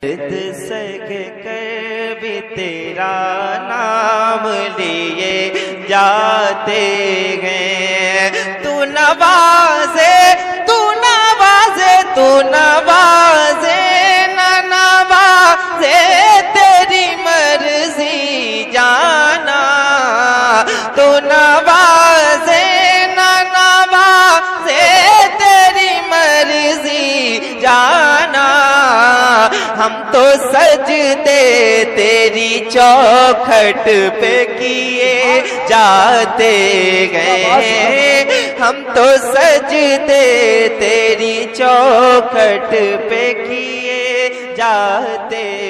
सग कर भी तेरा नाम लिए जाते हैं। तू नवाजे, तू नवाजे, तू नवाजे, ना नवाजे तेरी मर्जी जाना। तू नवाजे, ना नवाजे तेरी मर्जी जाना। हम तो सजदे तेरी चौखट पे किए जाते गए। हम तो सजदे तेरी चौखट पे किए जाते